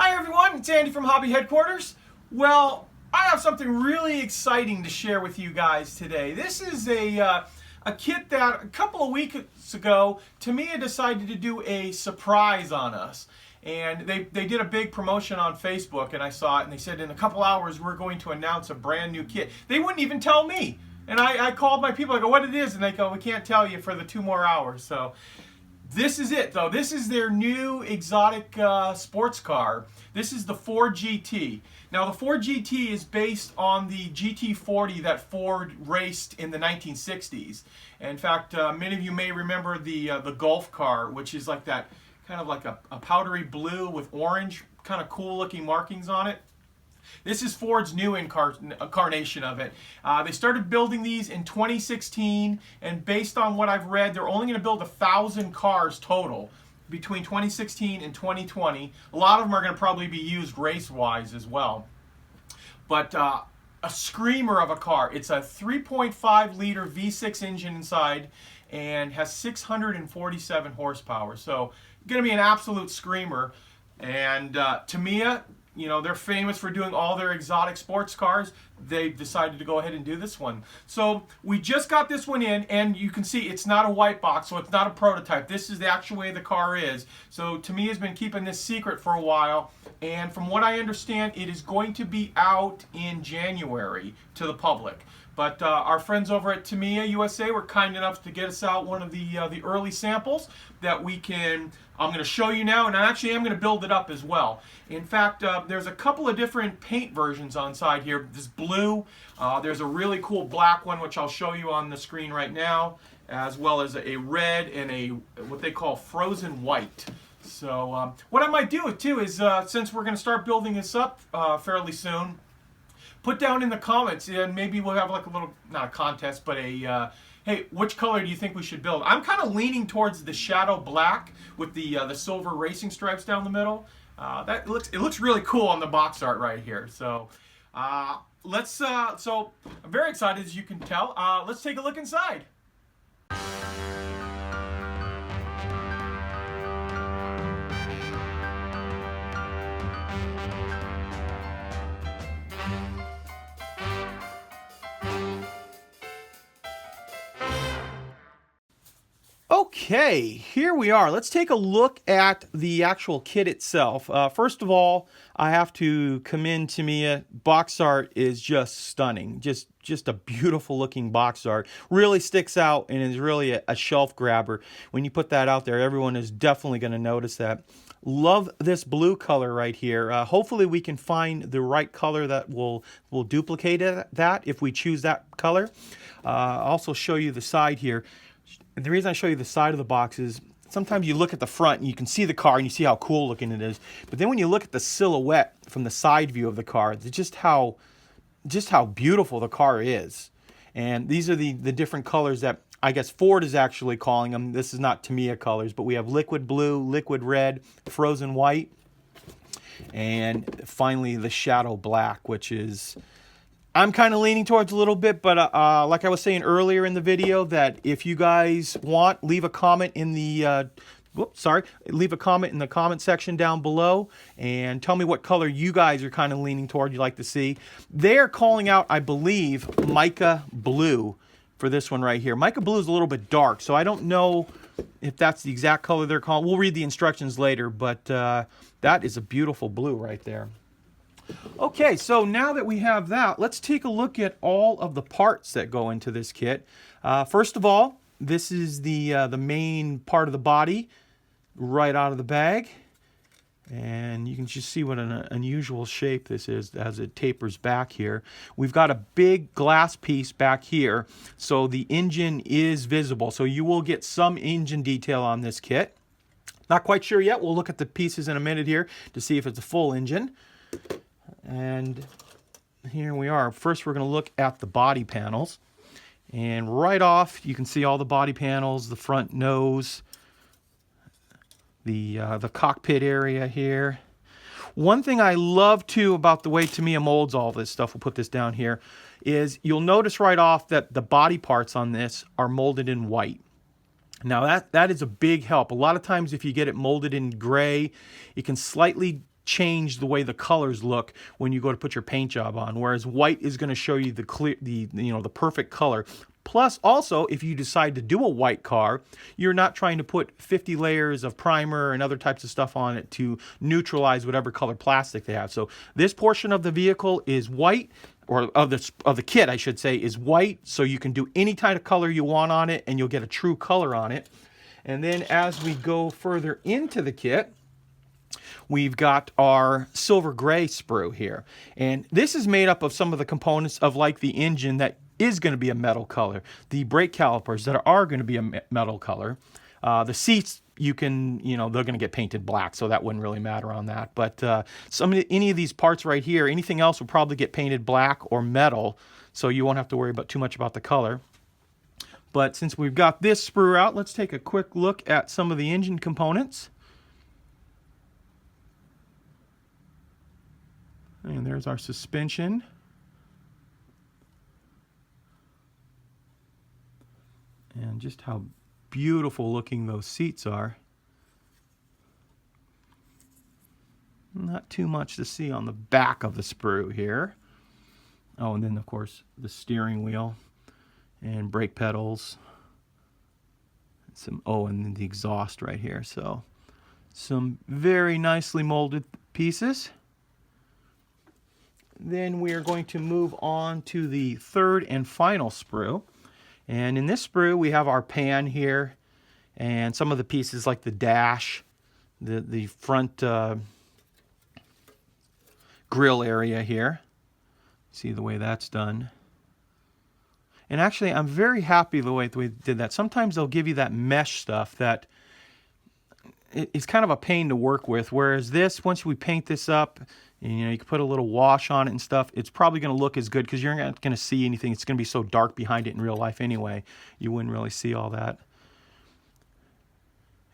Hi everyone, it's Andy from Hobby Headquarters. Well, I have something really exciting to share with you guys today. This is a kit that a couple of weeks ago, Tamiya decided to do a surprise on us. And they did a big promotion on Facebook, and I saw it, and they said in a couple hours we're going to announce a brand new kit. They wouldn't even tell me. And I called my people, I go, what it is? And they go, we can't tell you for the 2 more hours. So this is it, though. This is their new exotic sports car. This is the Ford GT. Now, the Ford GT is based on the GT40 that Ford raced in the 1960s. And in fact, many of you may remember the Golf car, which is like that, kind of like a powdery blue with orange, kind of cool-looking markings on it. This is Ford's new incarnation of it. They started building these in 2016, and based on what I've read, they're only going to build 1,000 cars total between 2016 and 2020. A lot of them are going to probably be used race-wise as well. But a screamer of a car. It's a 3.5-liter V6 engine inside and has 647 horsepower. So going to be an absolute screamer. And Tamiya, you know, they're famous for doing all their exotic sports cars. They decided to go ahead and do this one. So we just got this one in, and you can see it's not a white box, so it's not a prototype. This is the actual way the car is. So Tamiya's been keeping this secret for a while, and from what I understand, it is going to be out in January to the public. But our friends over at Tamiya USA were kind enough to get us out one of the early samples that we can, I'm going to show you now, and I actually am going to build it up as well. In fact, there's a couple of different paint versions on side here. This blue, there's a really cool black one, which I'll show you on the screen right now, as well as a red and a what they call frozen white. So what I might do too is, since we're going to start building this up fairly soon, put down in the comments, and maybe we'll have like a little, not a contest, but a, hey, which color do you think we should build? I'm kind of leaning towards the shadow black with the silver racing stripes down the middle. It looks really cool on the box art right here. So so I'm very excited, as you can tell. Let's take a look inside. Okay, here we are. Let's take a look at the actual kit itself. First of all, I have to commend Tamiya. Box art is just stunning. Just a beautiful looking box art. Really sticks out and is really a shelf grabber. When you put that out there, everyone is definitely going to notice that. Love this blue color right here. Hopefully we can find the right color that will duplicate that if we choose that color. I'll also show you the side here. And the reason I show you the side of the box is sometimes you look at the front and you can see the car and you see how cool looking it is. But then when you look at the silhouette from the side view of the car, just how beautiful the car is. And these are the different colors that I guess Ford is actually calling them. This is not Tamiya colors, but we have liquid blue, liquid red, frozen white, and finally the shadow black, which is, I'm kind of leaning towards a little bit, but like I was saying earlier in the video, that if you guys want, leave a comment in the leave a comment in the comment section down below and tell me what color you guys are kind of leaning toward you'd like to see. They're calling out, I believe, mica blue for this one right here. Mica blue is a little bit dark, so I don't know if that's the exact color they're calling. We'll read the instructions later, but that is a beautiful blue right there. Okay, so now that we have that, let's take a look at all of the parts that go into this kit. First of all, this is the main part of the body right out of the bag. And you can just see what an unusual shape this is as it tapers back here. We've got a big glass piece back here, so the engine is visible. So you will get some engine detail on this kit. Not quite sure yet. We'll look at the pieces in a minute here to see if it's a full engine. And here we are. First, we're going to look at the body panels. And right off, you can see all the body panels, the front nose, the cockpit area here. One thing I love, too, about the way Tamiya molds all this stuff, we'll put this down here, is you'll notice right off that the body parts on this are molded in white. Now that is a big help. A lot of times if you get it molded in gray, it can slightly change the way the colors look when you go to put your paint job on, whereas white is going to show you the clear, the perfect color. Plus, also, if you decide to do a white car, you're not trying to put 50 layers of primer and other types of stuff on it to neutralize whatever color plastic they have. So this portion of the vehicle is white, or of the kit, I should say, is white. So you can do any kind of color you want on it, and you'll get a true color on it. And then as we go further into the kit, we've got our silver gray sprue here. And this is made up of some of the components of like the engine that is going to be a metal color, the brake calipers that are going to be a metal color, the seats, you can, they're going to get painted black, so that wouldn't really matter on that. But any of these parts right here, anything else will probably get painted black or metal, so you won't have to worry about too much about the color. But since we've got this sprue out, let's take a quick look at some of the engine components. And there's our suspension. And just how beautiful looking those seats are. Not too much to see on the back of the sprue here. Oh, and then of course the steering wheel and brake pedals. And then the exhaust right here. So some very nicely molded pieces. Then we are going to move on to the third and final sprue. And in this sprue, we have our pan here, and some of the pieces like the dash, the front grill area here. See the way that's done. And actually, I'm very happy the way we did that. Sometimes they'll give you that mesh stuff that it's kind of a pain to work with, whereas this, once we paint this up, and, you can put a little wash on it and stuff, it's probably going to look as good because you're not going to see anything. It's going to be so dark behind it in real life anyway. You wouldn't really see all that.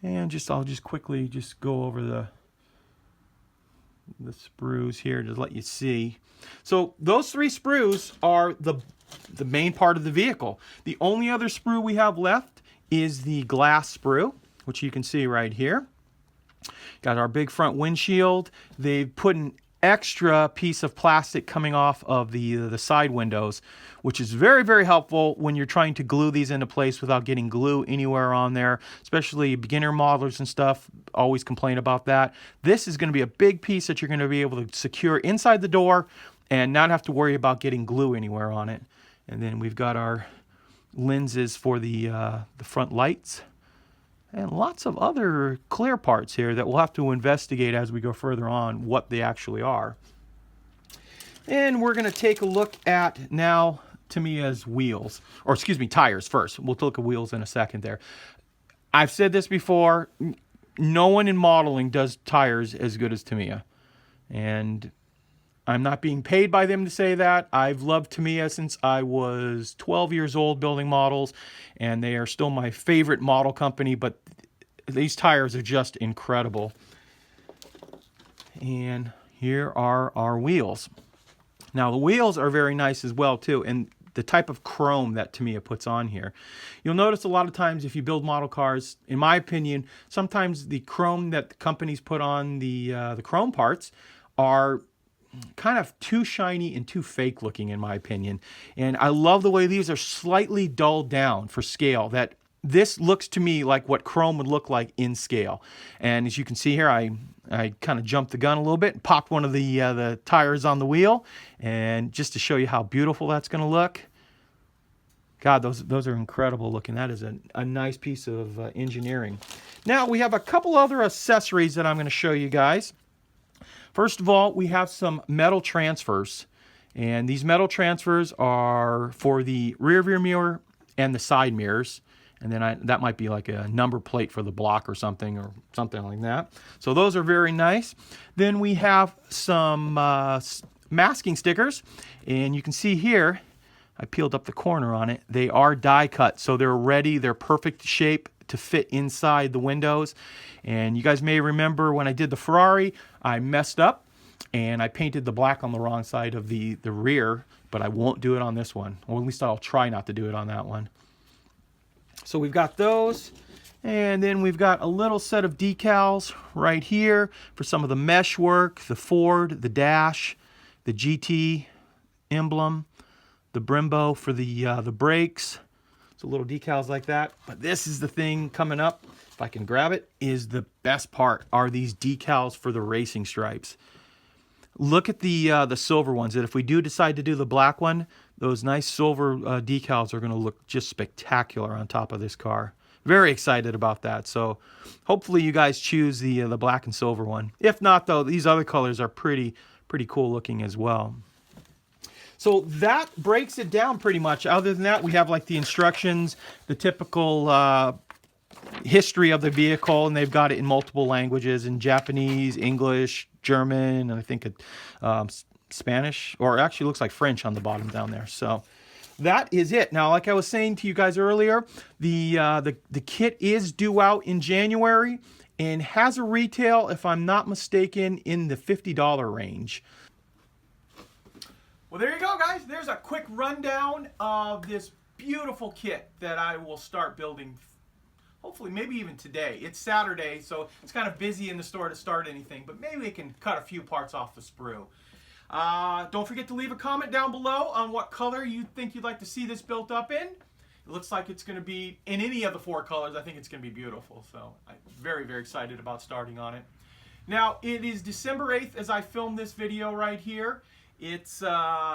And I'll just quickly go over the sprues here to let you see. So those three sprues are the main part of the vehicle. The only other sprue we have left is the glass sprue, which you can see right here. Got our big front windshield. They've put an extra piece of plastic coming off of the side windows, which is very, very helpful when you're trying to glue these into place without getting glue anywhere on there. Especially beginner modelers and stuff always complain about that. This is going to be a big piece that you're going to be able to secure inside the door and not have to worry about getting glue anywhere on it. And then we've got our lenses for the front lights. And lots of other clear parts here that we'll have to investigate as we go further on what they actually are. And we're going to take a look at now Tamiya's wheels, or excuse me, tires first. We'll look at wheels in a second there. I've said this before, no one in modeling does tires as good as Tamiya. And I'm not being paid by them to say that. I've loved Tamiya since I was 12 years old building models, and they are still my favorite model company, but these tires are just incredible. And here are our wheels. Now the wheels are very nice as well too, and the type of chrome that Tamiya puts on here. You'll notice a lot of times if you build model cars, in my opinion, sometimes the chrome that the companies put on the chrome parts are kind of too shiny and too fake looking in my opinion. And I love the way these are slightly dulled down for scale. That this looks to me like what chrome would look like in scale. And as you can see here, I kind of jumped the gun a little bit and popped one of the tires on the wheel, and just to show you how beautiful that's going to look. God, those are incredible looking. That is a nice piece of engineering. Now we have a couple other accessories that I'm going to show you guys. First of all, we have some metal transfers, and these metal transfers are for the rear view mirror and the side mirrors, and then that might be like a number plate for the block or something like that. So those are very nice. Then we have some masking stickers, and you can see here, I peeled up the corner on it. They are die cut, so they're ready. They're perfect shape to fit inside the windows. And you guys may remember when I did the Ferrari, I messed up and I painted the black on the wrong side of the rear, but I won't do it on this one, or at least I'll try not to do it on that one. So we've got those, And then we've got a little set of decals right here for some of the mesh work, the Ford, the dash, the GT emblem, the Brembo for the brakes. So little decals like that. But this is the thing coming up, if I can grab it, is the best part, are these decals for the racing stripes. Look at the silver ones. And if we do decide to do the black one, those nice silver decals are going to look just spectacular on top of this car. Very excited about that. So hopefully you guys choose the black and silver one. If not, though, these other colors are pretty cool looking as well. So that breaks it down pretty much. Other than that, we have like the instructions, the typical history of the vehicle, and they've got it in multiple languages, in Japanese, English, German, and I think Spanish, or actually looks like French on the bottom down there. So that is it. Now, like I was saying to you guys earlier, the kit is due out in January and has a retail, if I'm not mistaken, in the $50 range. Well, there you go, guys. There's a quick rundown of this beautiful kit that I will start building, hopefully maybe even today. It's Saturday, so it's kind of busy in the store to start anything, but maybe we can cut a few parts off the sprue. Don't forget to leave a comment down below on what color you think you'd like to see this built up in. It looks like it's going to be in any of the 4 colors. I think it's going to be beautiful, so I'm very excited about starting on it. Now, it is December 8th as I film this video right here. It's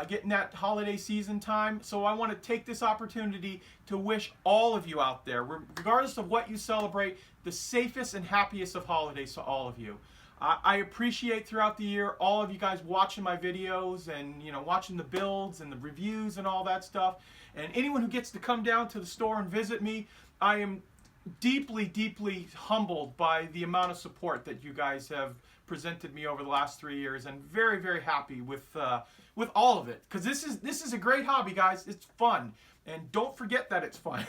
getting that holiday season time, so I want to take this opportunity to wish all of you out there, regardless of what you celebrate, the safest and happiest of holidays to all of you. I appreciate throughout the year all of you guys watching my videos and watching the builds and the reviews and all that stuff. And anyone who gets to come down to the store and visit me, I am deeply humbled by the amount of support that you guys have presented me over the last 3 years, and very happy with all of it, because this is a great hobby, guys. It's fun, and don't forget that it's fun.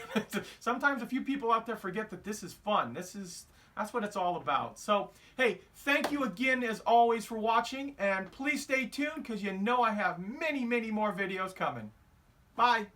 Sometimes a few people out there forget that this is fun. That's what it's all about. So hey, thank you again as always for watching, and please stay tuned because I have many more videos coming. Bye.